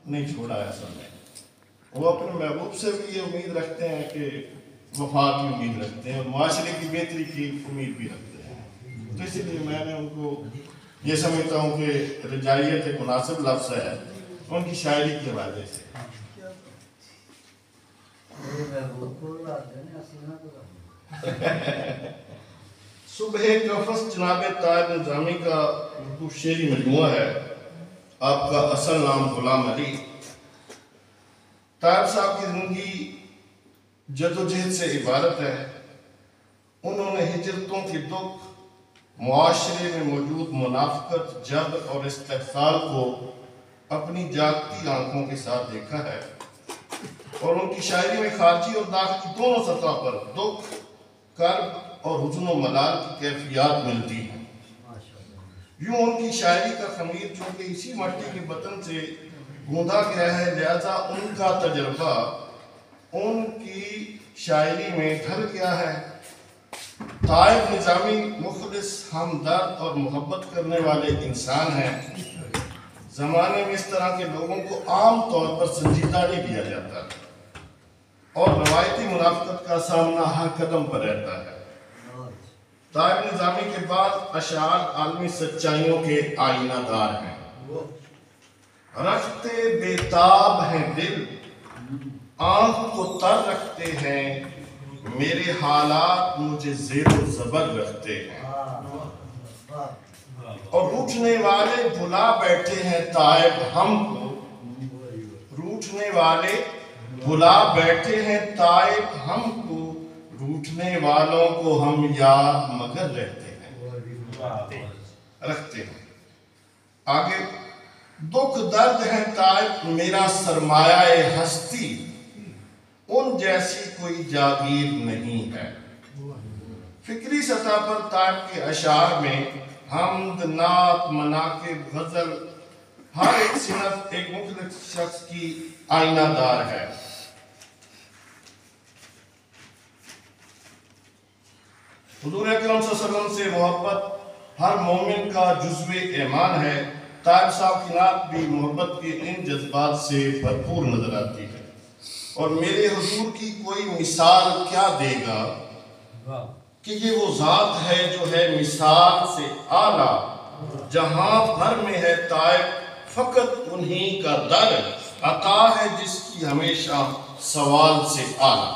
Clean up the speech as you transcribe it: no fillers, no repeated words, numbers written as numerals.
نہیں چھوڑا ہے اصل میں. وہ اپنے محبوب سے بھی یہ امید رکھتے ہیں کہ وفا کی امید رکھتے ہیں اور معاشرے کی بہتری کی امید بھی رکھتے ہیں. تو اسی لیے میں نے ان کو یہ سمجھتا ہوں کہ رجائیت ایک مناسب لفظ ہے ان کی شاعری کے حوالے سے. صبح کفس جناب طاہر نظامی کا اردو شعری مجموعہ ہے. آپ کا اصل نام غلام علی. طاہر صاحب کی زندگی جدوجہد سے عبارت ہے. انہوں نے ہجرتوں کے دکھ، معاشرے میں موجود منافقت، جبر اور استحصال کو اپنی جاگتی آنکھوں کے ساتھ دیکھا ہے اور ان کی شاعری میں خارجی اور داخلی دونوں سطح پر دکھ، کرب اور حزن و ملال کی کیفیات ملتی ہیں. یوں ان کی شاعری کا خمیر چونکہ اسی مٹی کے بطن سے گوندا گیا ہے، لہذا ان کا تجربہ ان کی شاعری میں ڈھل گیا ہے. طاہر نظامی مخلص، ہمدرد اور محبت کرنے والے انسان ہیں. زمانے میں اس طرح کے لوگوں کو عام طور پر سنجیدہ نہیں لیا جاتا اور روایتی منافقت کا سامنا ہر قدم پر رہتا ہے. طاہر نظامی کے بعد اشعار عالمی سچائیوں کے آئینہ دار ہیں. رکھتے بےتاب ہیں دل، آنکھ کو تر رکھتے ہیں، میرے حالات مجھے زیر و زبر رکھتے ہیں. اور روٹھنے والے بھلا بیٹھے ہیں طائب ہم کو، روٹھنے والے بھلا بیٹھے ہیں طائب ہم کو، روٹھنے والوں کو ہم یاد مگر رہتے ہیں رکھتے ہیں. آگے دکھ درد ہے طائب میرا سرمایہ ہستی، ان جیسی کوئی جاگیر نہیں ہے. فکری سطح پر طائب کے اشعار میں حمد، نعت، مناقب، غزل، ہر ایک صنف ایک مختلف شخص کی آئینہ دار ہے. حضور اکرم صلی اللہ علیہ وسلم سے محبت ہر مومن کا جزو ایمان ہے. طاہر صاحب کی نعت بھی محبت کے ان جذبات سے بھرپور نظر آتی ہے. اور میرے حضور کی کوئی مثال کیا دے گا کہ یہ وہ ذات ہے جو ہے مثال سے اعلیٰ، جہاں بھر میں ہے طائب فقط انہی کا در، عطا ہے جس کی ہمیشہ سوال سے اعلیٰ.